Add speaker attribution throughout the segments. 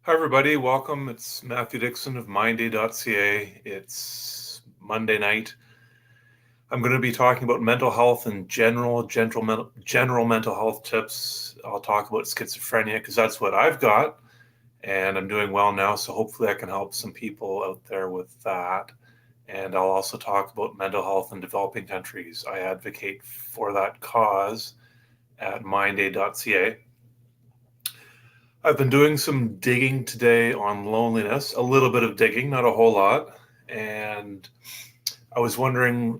Speaker 1: Hi, everybody. Welcome. It's Matthew Dickson of mindday.ca. It's Monday night. I'm going to be talking about mental health and general mental health tips. I'll talk about schizophrenia because that's what I've got, and I'm doing well now. So hopefully I can help some people out there with that. And I'll also talk about mental health in developing countries. I advocate for that cause at mindday.ca. I've been doing some digging today on loneliness, a little bit of digging, not a whole lot. And I was wondering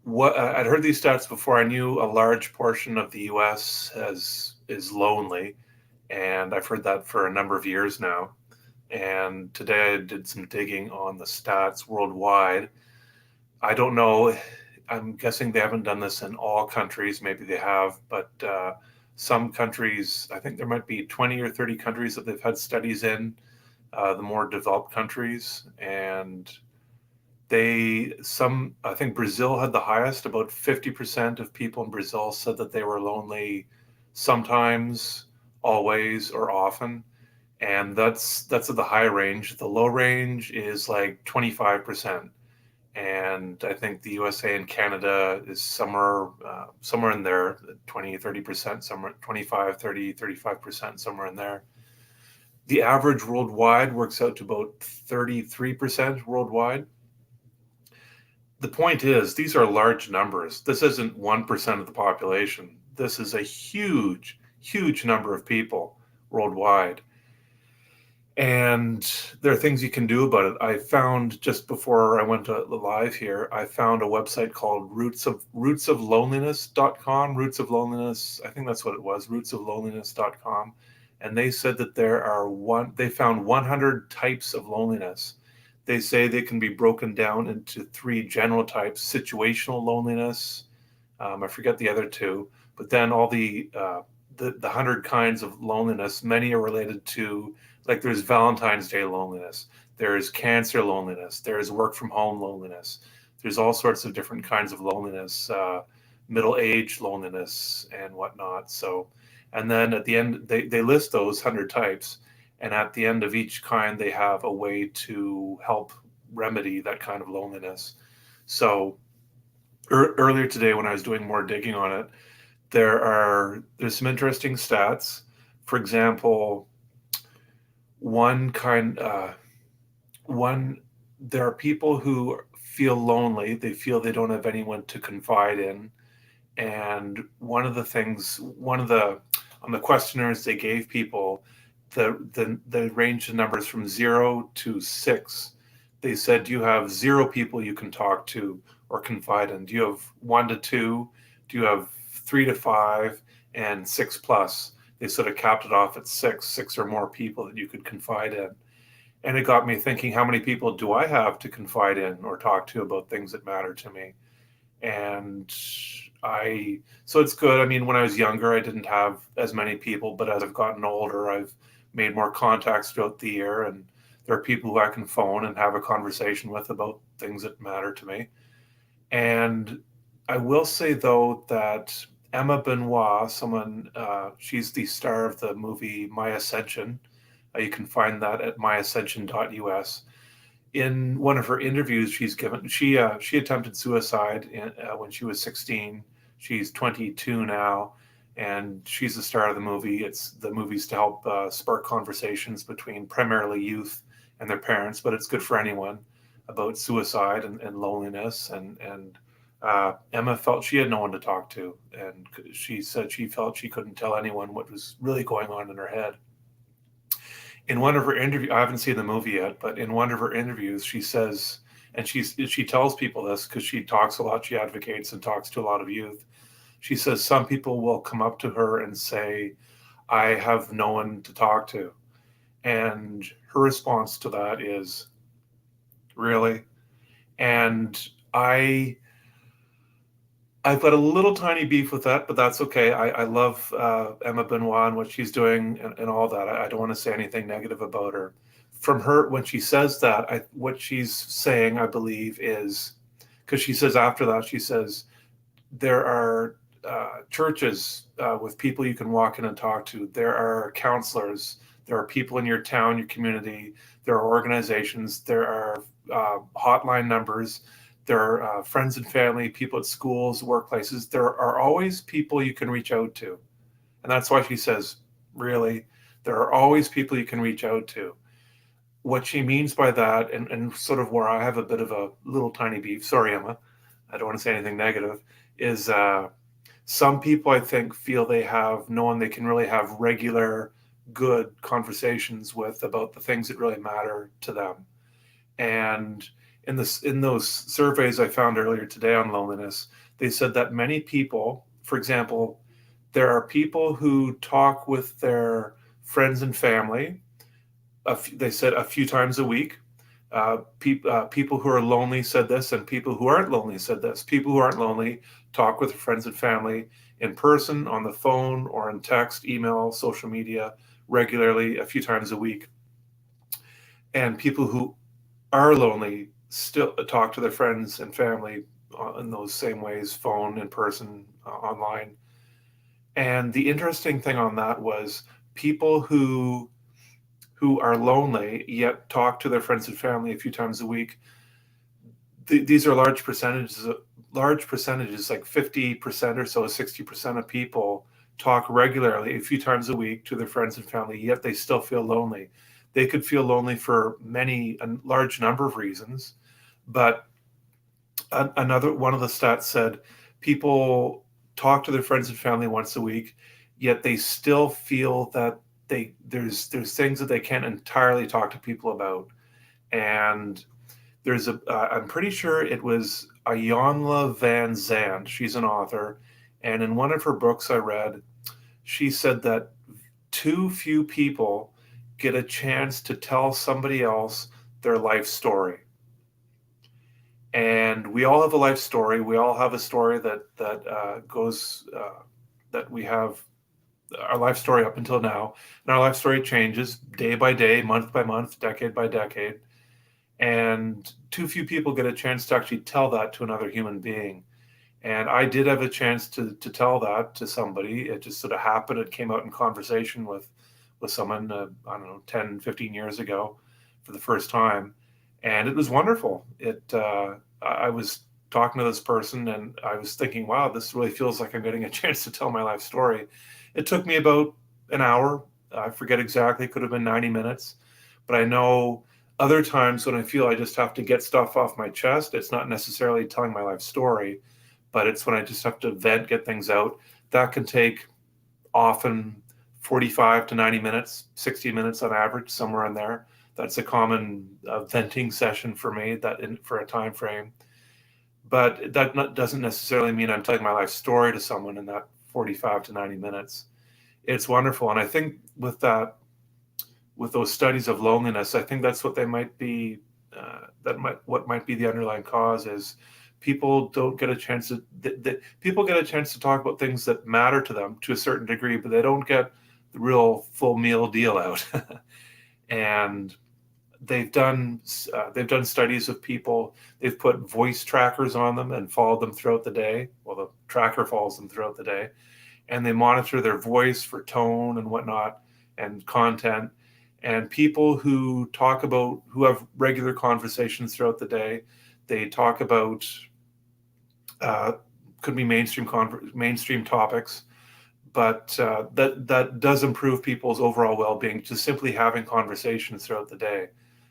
Speaker 1: what I'd heard these stats before. I knew a large portion of the US is lonely, and I've heard that for a number of years now. And today I did some digging on the stats worldwide. I don't know. I'm guessing they haven't done this in all countries. Maybe they have, but some countries, I think there might be 20 or 30 countries that they've had studies in, the more developed countries. And I think Brazil had the highest. About 50% of people in Brazil said that they were lonely sometimes, always, or often. And that's at the high range. The low range is like 25%. And I think the USA and Canada is somewhere in there, 20, 30%, somewhere 25, 30, 35%, somewhere in there. The average worldwide works out to about 33% worldwide. The point is, these are large numbers. This isn't 1% of the population. This is a huge, huge number of people worldwide. And there are things you can do about it. I found just before I went to live here, I found a website called rootsofloneliness.com. Roots of Loneliness, I think that's what it was, rootsofloneliness.com. And they said that they found 100 types of loneliness. They say they can be broken down into three general types: situational loneliness. I forget the other two, but then all the 100 kinds of loneliness, many are related to, like, there's Valentine's Day loneliness, there's cancer loneliness, there's work from home loneliness, there's all sorts of different kinds of loneliness, middle age loneliness and whatnot. So, and then at the end, they list those 100 types. And at the end of each kind, they have a way to help remedy that kind of loneliness. So earlier today, when I was doing more digging on it, there's some interesting stats. For example, one kind one there are people who feel lonely. They feel they don't have anyone to confide in. And one of the on the questionnaires they gave people, the range of numbers from 0 to 6. They said, do you have 0 people you can talk to or confide in? Do you have 1 to 2? Do you have 3 to 5? And 6 plus? They sort of capped it off at 6 or more people that you could confide in. And it got me thinking, how many people do I have to confide in or talk to about things that matter to me? And so it's good. I mean, when I was younger, I didn't have as many people, but as I've gotten older, I've made more contacts throughout the year, and there are people who I can phone and have a conversation with about things that matter to me. And I will say, though, that Emma Benoit, she's the star of the movie My Ascension. You can find that at myascension.us. In one of her interviews she attempted suicide when she was 16. She's 22 now, and she's the star of the movie. The movie's to help spark conversations between primarily youth and their parents, but it's good for anyone, about suicide and loneliness. And Emma felt she had no one to talk to, and she said she felt she couldn't tell anyone what was really going on in her head. In one of her interviews, I haven't seen the movie yet, but in one of her interviews, she says, and she tells people this because she talks a lot, she advocates and talks to a lot of youth. She says some people will come up to her and say, I have no one to talk to. And her response to that is, really? And I've got a little tiny beef with that, but that's okay. I love Emma Benoit and what she's doing and all that. I don't want to say anything negative about her. From her, when she says that, what she's saying, I believe, is, because she says after that, she says, there are churches with people you can walk in and talk to. There are counselors. There are people in your town, your community. There are organizations. There are hotline numbers. There are friends and family, people at schools, workplaces. There are always people you can reach out to. And that's why she says, really, there are always people you can reach out to. What she means by that, and sort of where I have a bit of a little tiny beef, sorry, Emma, I don't want to say anything negative, is some people I think feel they have no one they can really have regular, good conversations with about the things that really matter to them. And in those surveys I found earlier today on loneliness, they said that many people, for example, there are people who talk with their friends and family. They said a few times a week. People who are lonely said this, and people who aren't lonely said this. People who aren't lonely talk with friends and family in person, on the phone, or in text, email, social media regularly, a few times a week. And people who are lonely still talk to their friends and family in those same ways, phone, in person, online. And the interesting thing on that was people who are lonely yet talk to their friends and family a few times a week. These are large percentages, like 50% or so, 60% of people talk regularly a few times a week to their friends and family, yet they still feel lonely. They could feel lonely for a large number of reasons, but another one of the stats said people talk to their friends and family once a week, yet they still feel that there's things that they can't entirely talk to people about. And I'm pretty sure it was Ayanla Van Zandt. She's an author, and in one of her books I read, she said that too few people get a chance to tell somebody else their life story. And we all have a life story. We all have a story that goes that we have our life story up until now, and our life story changes day by day, month by month, decade by decade. And too few people get a chance to actually tell that to another human being. And I did have a chance to tell that to somebody. It just sort of happened. It came out in conversation with someone, I don't know, 10, 15 years ago for the first time. And it was wonderful. I was talking to this person and I was thinking, wow, this really feels like I'm getting a chance to tell my life story. It took me about an hour. I forget exactly, it could have been 90 minutes. But I know other times when I feel I just have to get stuff off my chest, it's not necessarily telling my life story, but it's when I just have to vent, get things out. That can take often 45 to 90 minutes, 60 minutes on average, somewhere in there. That's a common venting session for me for a time frame. But that doesn't necessarily mean I'm telling my life story to someone in that 45 to 90 minutes. It's wonderful. And I think with those studies of loneliness, I think that's what they might be. What might be the underlying cause is people don't get a chance people get a chance to talk about things that matter to them to a certain degree, but they don't get the real full meal deal out. And they've done studies of people. They've put voice trackers on them and followed them throughout the day. Well, the tracker follows them throughout the day, and they monitor their voice for tone and whatnot and content. And people who have regular conversations throughout the day, they talk about could be mainstream topics, but that does improve people's overall well-being, just simply having conversations throughout the day.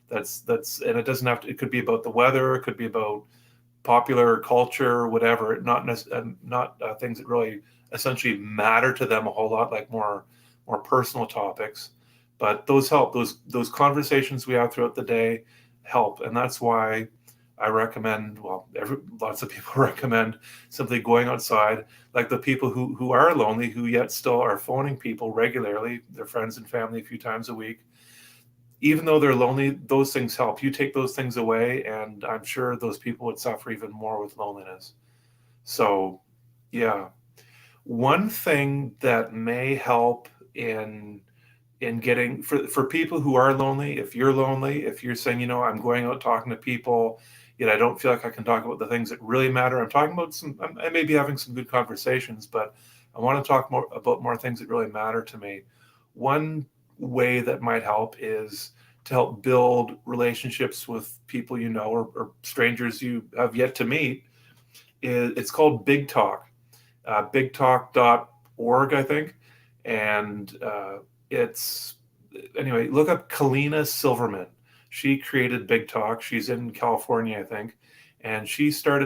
Speaker 1: That's and it doesn't have to. It could be about the weather. It could be about popular culture, whatever. Not things that really essentially matter to them a whole lot, like more personal topics. But those help. Those conversations we have throughout the day help, and that's why I recommend. Well, lots of people recommend simply going outside. Like the people who are lonely, who yet still are phoning people regularly, their friends and family, a few times a week. Even though they're lonely, those things help. You take those things away, and I'm sure those people would suffer even more with loneliness. So, yeah. One thing that may help in getting for people who are lonely, if you're saying, I'm going out talking to people, yet I don't feel like I can talk about the things that really matter. I'm talking about I may be having some good conversations, but I want to talk more about more things that really matter to me. One way that might help is to help build relationships with people you know, or strangers you have yet to meet. It's called Big Talk, bigtalk.org, I think. And it's, anyway, look up Kalina Silverman. She created Big Talk. She's in California, I think. And she said,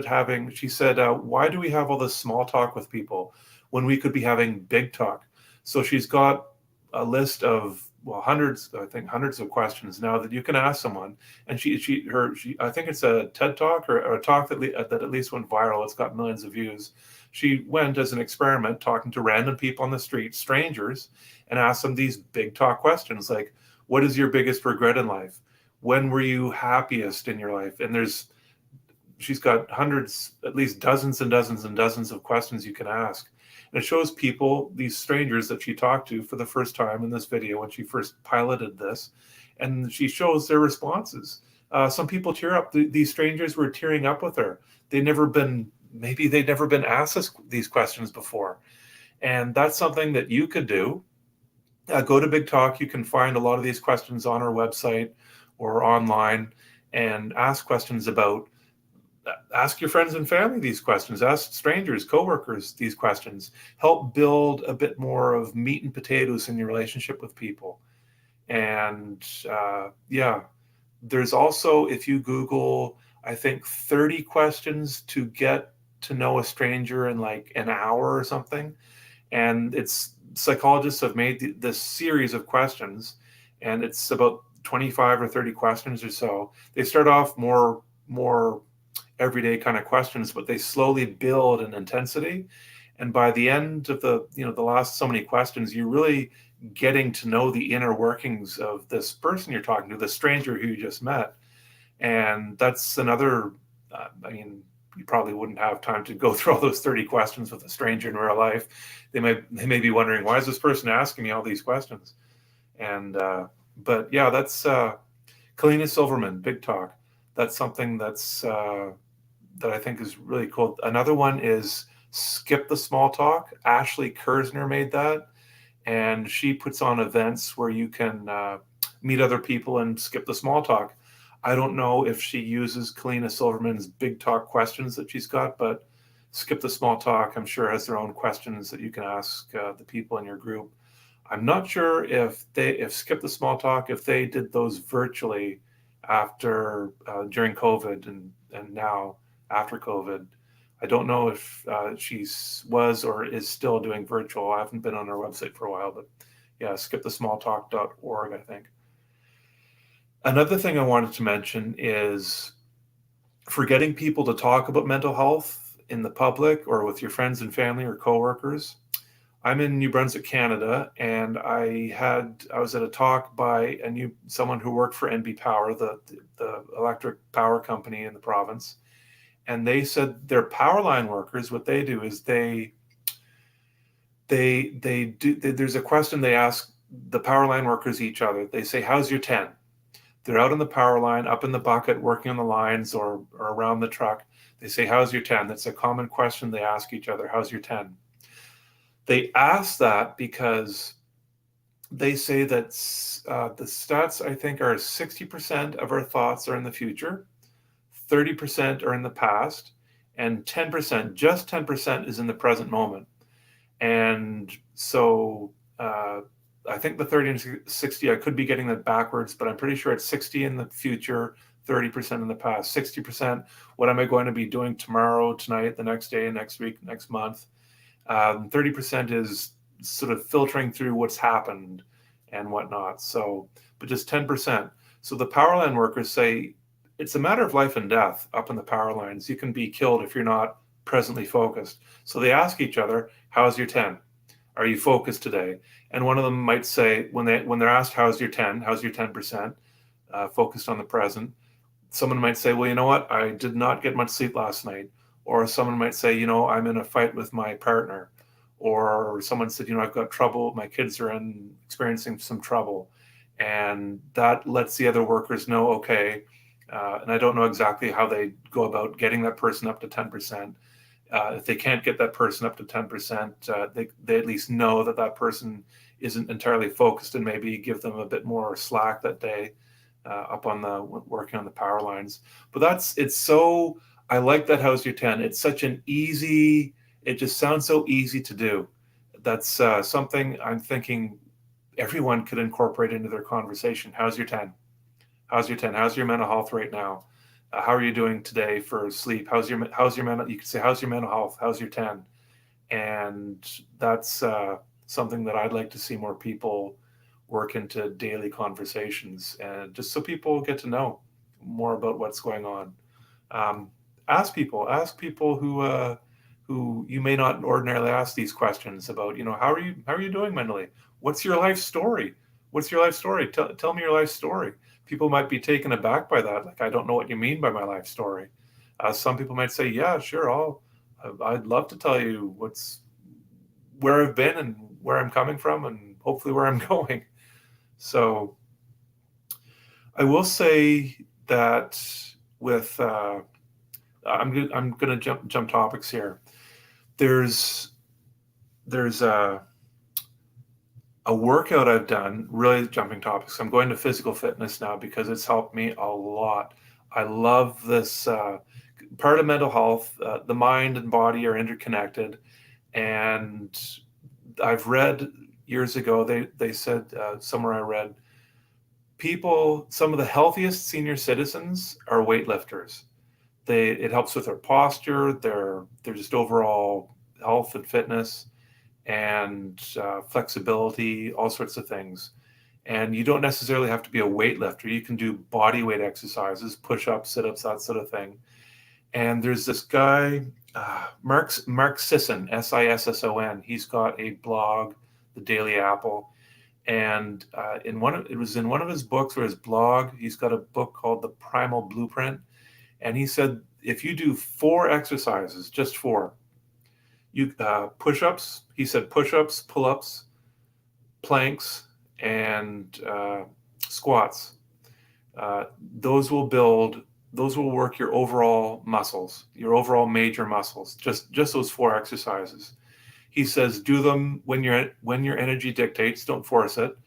Speaker 1: why do we have all this small talk with people when we could be having big talk? So she's got a list of, well, hundreds of questions now that you can ask someone. And I think it's a TED Talk or a talk that at least went viral. It's got millions of views. She went as an experiment talking to random people on the street, strangers, and asked them these big talk questions like, what is your biggest regret in life? When were you happiest in your life? And she's got hundreds, at least dozens and dozens and dozens of questions you can ask. And it shows people, these strangers that she talked to for the first time in this video when she first piloted this, and she shows their responses. Some people tear up. These strangers were tearing up with her. Maybe they'd never been asked these questions before. And that's something that you could do. Go to Big Talk. You can find a lot of these questions on our website or online, and ask questions ask your friends and family these questions, ask strangers, coworkers these questions. Help build a bit more of meat and potatoes in your relationship with people. And there's also, if you Google, I think 30 questions to get to know a stranger in like an hour or something. And psychologists have made this series of questions, and it's about 25 or 30 questions or so. They start off more everyday kind of questions, but they slowly build in intensity. And by the end of the last so many questions, you're really getting to know the inner workings of this person you're talking to, the stranger who you just met. And that's another, you probably wouldn't have time to go through all those 30 questions with a stranger in real life. They may be wondering, why is this person asking me all these questions? And, but yeah, that's Kalina Silverman, Big Talk. That's something that I think is really cool. Another one is Skip the Small Talk. Ashley Kersner made that, and she puts on events where you can meet other people and skip the small talk. I don't know if she uses Kalina Silverman's Big Talk questions that she's got, but Skip the Small Talk, I'm sure, has their own questions that you can ask the people in your group. I'm not sure if Skip the Small Talk, if they did those virtually during COVID and now after COVID. I don't know if she was or is still doing virtual. I haven't been on her website for a while, but yeah, skipthesmalltalk.org, I think. Another thing I wanted to mention is, for getting people to talk about mental health in the public or with your friends and family or coworkers. I'm in New Brunswick, Canada, and I was at a talk by someone who worked for NB Power, the electric power company in the province. And they said their power line workers, what they do is there's a question they ask the power line workers each other. They say, how's your 10? They're out on the power line, up in the bucket, working on the lines or around the truck. They say, how's your 10? That's a common question they ask each other. How's your 10? They ask that because they say that the stats, I think, are 60% of our thoughts are in the future, 30% are in the past, and 10%, just 10% is in the present moment. And so I think the 30 and 60, I could be getting that backwards, but I'm pretty sure it's 60 in the future, 30% in the past. 60%, what am I going to be doing tomorrow, tonight, the next day, next week, next month? 30% is sort of filtering through what's happened and whatnot. So, but just 10%. So the power line workers say it's a matter of life and death up in the power lines. You can be killed if you're not presently focused. So they ask each other, how's your 10? Are you focused today? And one of them might say, when they're asked, how's your 10? How's your 10%? Focused on the present. Someone might say, well, you know what? I did not get much sleep last night. Or someone might say, I'm in a fight with my partner. Or someone said, I've got trouble. My kids are experiencing some trouble. And that lets the other workers know, okay, and I don't know exactly how they go about getting that person up to 10%. If they can't get that person up to 10%, they at least know that person isn't entirely focused, and maybe give them a bit more slack that day up on the working on the power lines. But I like that how's your 10. It's such an easy, it just sounds so easy to do. That's something I'm thinking everyone could incorporate into their conversation. How's your 10? How's your 10? How's your mental health right now? How are you doing today for sleep? How's your mental? You could say, how's your mental health? How's your 10? And that's something that I'd like to see more people work into daily conversations, and just so people get to know more about what's going on. Um, ask people who you may not ordinarily ask these questions about. How are you doing mentally? What's your life story? What's your life story? Tell me your life story. People might be taken aback by that. Like, I don't know what you mean by my life story. Some people might say, yeah, sure, I'd love to tell you where I've been and where I'm coming from, and hopefully where I'm going. So I will say that with I'm going to jump topics here. There's a workout I've done, really jumping topics. I'm going to physical fitness now because it's helped me a lot. I love this part of mental health. The mind and body are interconnected, and I've read years ago, they said, somewhere I read, some of the healthiest senior citizens are weightlifters. It helps with their posture, their just overall health and fitness, and flexibility, all sorts of things. And you don't necessarily have to be a weightlifter. You can do body weight exercises, push-ups, sit-ups, that sort of thing. And there's this guy, Mark Sisson, Sisson. He's got a blog, The Daily Apple, and it was in one of his books or his blog. He's got a book called The Primal Blueprint, and he said if you do 4 exercises, just 4, you push-ups. He said push-ups, pull-ups, planks, and squats. Those will work your overall muscles, your overall major muscles. Just those 4 exercises. He says do them when your energy dictates. Don't force it,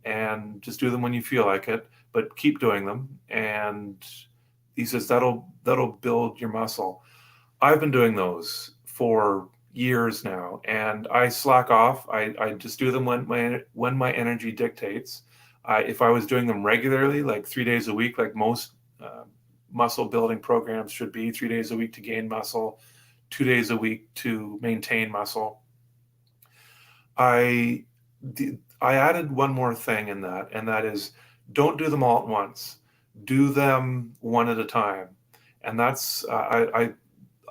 Speaker 1: and just do them when you feel like it. But keep doing them. And he says that'll build your muscle. I've been doing those for years now, and I slack off. I just do them when my energy dictates. If I was doing them regularly, like 3 days a week, like most muscle building programs should be, 3 days a week to gain muscle, 2 days a week to maintain muscle. I added one more thing in that, and that is don't do them all at once. Do them one at a time. And that's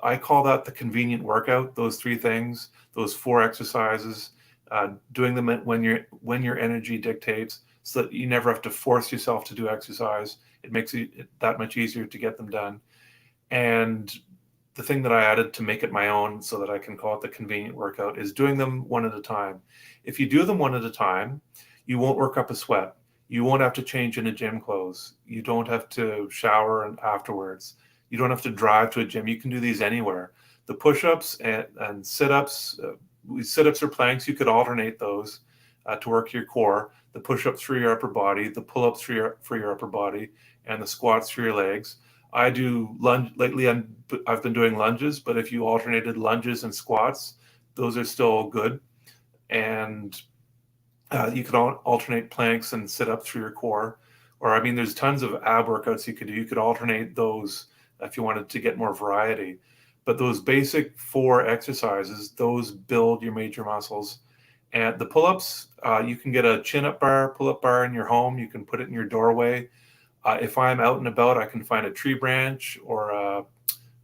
Speaker 1: I call that the convenient workout. Those 3 things, those 4 exercises, doing them when your energy dictates, so that you never have to force yourself to do exercise. It makes it that much easier to get them done. And the thing that I added to make it my own, so that I can call it the convenient workout, is doing them one at a time. If you do them one at a time, you won't work up a sweat. You won't have to change into gym clothes. You don't have to shower afterwards. You don't have to drive to a gym. You can do these anywhere. The push-ups and sit-ups, sit-ups or planks, you could alternate those to work your core. The push-ups for your upper body, the pull-ups for your upper body, and the squats for your legs. I do lunge lately. I've been doing lunges, but if you alternated lunges and squats, those are still good. And you could alternate planks and sit-ups for your core. Or, I mean, there's tons of ab workouts you could do. You could alternate those if you wanted to get more variety. But those basic 4 exercises, those build your major muscles. And the pull-ups, you can get a chin-up bar, pull-up bar in your home. You can put it in your doorway. If I'm out and about, I can find a tree branch or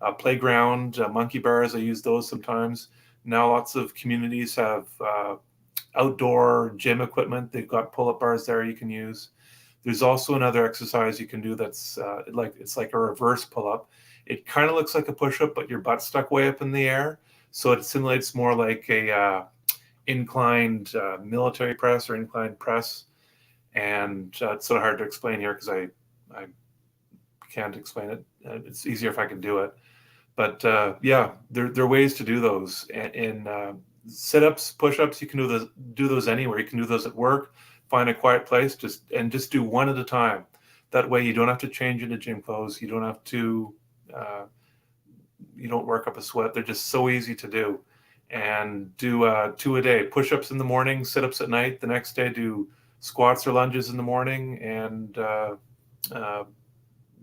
Speaker 1: a playground, monkey bars. I use those sometimes. Now lots of communities have outdoor gym equipment. They've got pull-up bars there you can use. There's also another exercise you can do that's it's like a reverse pull-up. It kind of looks like a push-up, but your butt's stuck way up in the air. So it simulates more like a inclined military press or inclined press. And it's sort of hard to explain here because I can't explain it. It's easier if I can do it. But yeah, there are ways to do those. And Sit-ups, push-ups, you can do those anywhere. You can do those at work. Find a quiet place, just do one at a time. That way, you don't have to change into gym clothes. You don't have to. You don't work up a sweat. They're just so easy to do. And do 2 a day. Push-ups in the morning, sit-ups at night. The next day, do squats or lunges in the morning, and uh,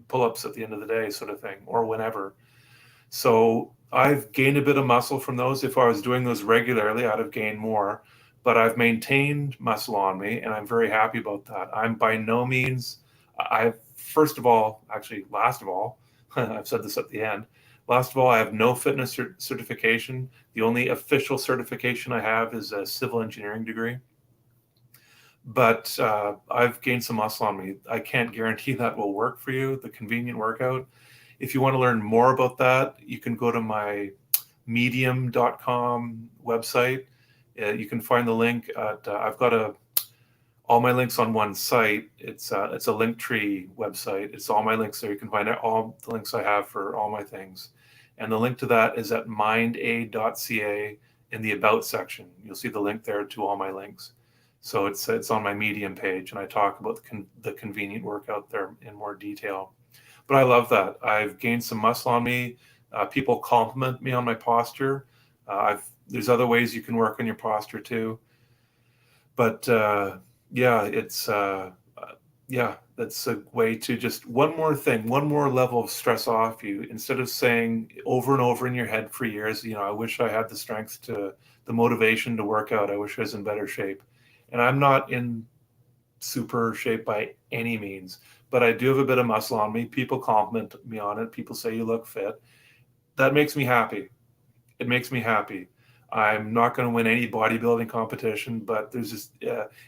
Speaker 1: pull-ups at the end of the day, sort of thing, or whenever. So I've gained a bit of muscle from those. If I was doing those regularly, I'd have gained more. But I've maintained muscle on me, and I'm very happy about that. I'm by no means, first of all, actually, last of all, I've said this at the end. Last of all, I have no fitness certification. The only official certification I have is a civil engineering degree. But I've gained some muscle on me. I can't guarantee that will work for you, the convenient workout. If you want to learn more about that, you can go to my medium.com website. You can find the link at, I've got all my links on one site. It's a Linktree website. It's all my links there. You can find all the links I have for all my things. And the link to that is at mindaid.ca in the About section. You'll see the link there to all my links. So it's on my Medium page, and I talk about the convenient workout there in more detail. But I love that. I've gained some muscle on me. People compliment me on my posture. There's other ways you can work on your posture too. But yeah, that's a way to just one more thing, one more level of stress off you. Instead of saying over and over in your head for years, I wish I had the strength the motivation to work out. I wish I was in better shape. And I'm not in super shape by any means, but I do have a bit of muscle on me. People compliment me on it. People say you look fit. That makes me happy. It makes me happy. I'm not going to win any bodybuilding competition, but there's just,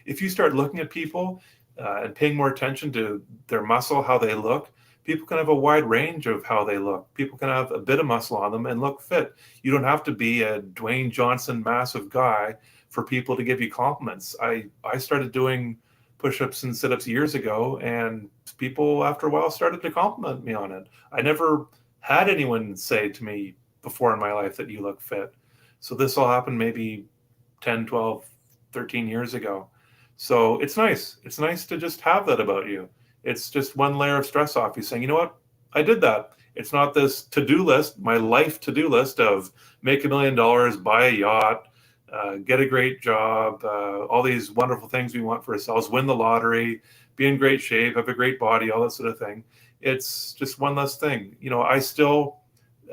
Speaker 1: if you start looking at people and paying more attention to their muscle, how they look, people can have a wide range of how they look. People can have a bit of muscle on them and look fit. You don't have to be a Dwayne Johnson massive guy for people to give you compliments. I started doing push-ups and sit-ups years ago, and people after a while started to compliment me on it. I never had anyone say to me before in my life that you look fit. So this all happened maybe 10, 12, 13 years ago. So it's nice. It's nice to just have that about you. It's just one layer of stress off you saying, you know what? I did that. It's not this to-do list, my life to-do list of make $1 million, buy a yacht, get a great job, all these wonderful things we want for ourselves, win the lottery, be in great shape, have a great body, all that sort of thing. It's just one less thing.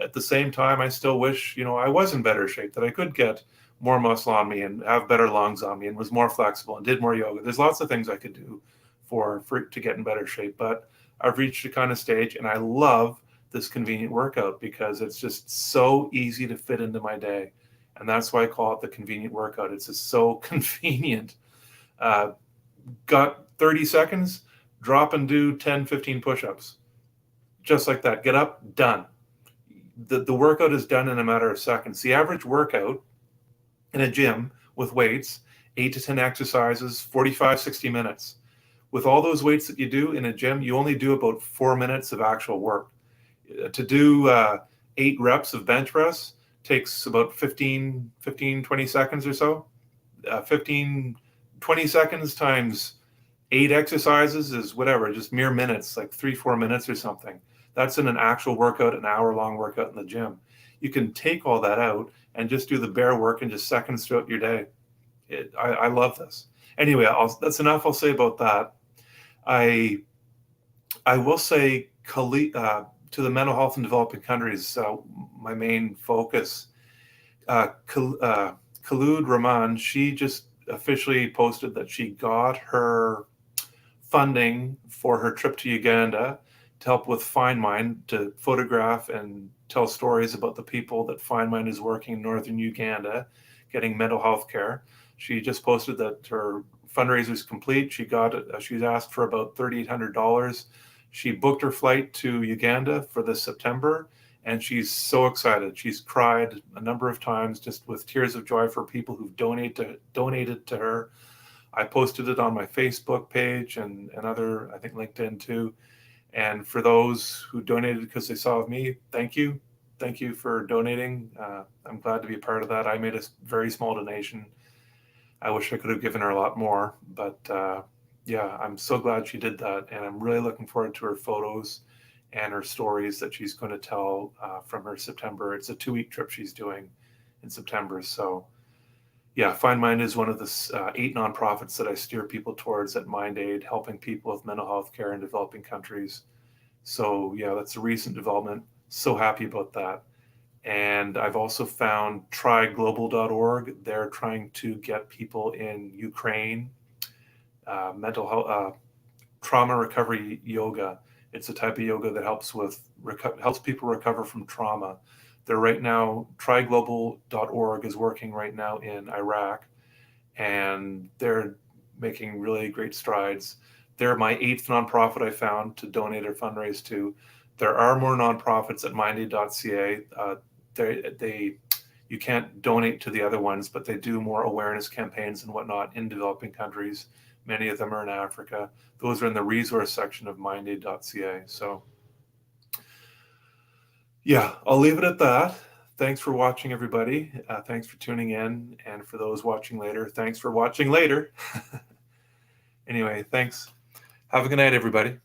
Speaker 1: At the same time, I still wish, I was in better shape, that I could get more muscle on me and have better lungs on me and was more flexible and did more yoga. There's lots of things I could do to get in better shape, but I've reached a kind of stage, and I love this convenient workout because it's just so easy to fit into my day. And that's why I call it the convenient workout. It's just so convenient. Got 30 seconds, drop and do 10, 15 push-ups. Just like that. Get up, done. The workout is done in a matter of seconds. The average workout in a gym with weights, 8 to 10 exercises, 45, 60 minutes. With all those weights that you do in a gym, you only do about 4 minutes of actual work. To do 8 reps of bench press takes about 15, 20 seconds or so. 15, 20 seconds times 8 exercises is whatever, just mere minutes, like 3, 4 minutes or something. That's in an actual workout, an hour-long workout in the gym. You can take all that out and just do the bare work in just seconds throughout your day. I love this. Anyway, that's enough I'll say about that. I will say to the mental health in developing countries, my main focus. Khalud Rahman, she just officially posted that she got her funding for her trip to Uganda to help with FindMind, to photograph and tell stories about the people that FindMind is working in northern Uganda, getting mental health care. She just posted that her fundraiser is complete. She's asked for about $3,800. She booked her flight to Uganda for this September, and she's so excited. She's cried a number of times just with tears of joy for people who've donated to her. I posted it on my Facebook page and other, I think LinkedIn too. And for those who donated because they saw me, thank you. thank you for donating. I'm glad to be a part of that. I made a very small donation. I wish I could have given her a lot more, but yeah, I'm so glad she did that. And I'm really looking forward to her photos and her stories that she's going to tell from her September. It's a 2-week trip she's doing in September. So yeah, Find Mind is one of the 8 nonprofits that I steer people towards at MindAid, helping people with mental health care in developing countries. So yeah, that's a recent development. So happy about that. And I've also found tryglobal.org. They're trying to get people in Ukraine, mental health, trauma recovery yoga. It's a type of yoga that helps people recover from trauma. They're right now, tryglobal.org is working right now in Iraq, and they're making really great strides. They're my 8th nonprofit I found to donate or fundraise to. There are more nonprofits at mindaid.ca. They you can't donate to the other ones, but they do more awareness campaigns and whatnot in developing countries. Many of them are in Africa. Those are in the resource section of mindaid.ca. So yeah, I'll leave it at that. Thanks for watching, everybody. Thanks for tuning in. And for those watching later, thanks for watching later. Anyway, thanks. Have a good night, everybody.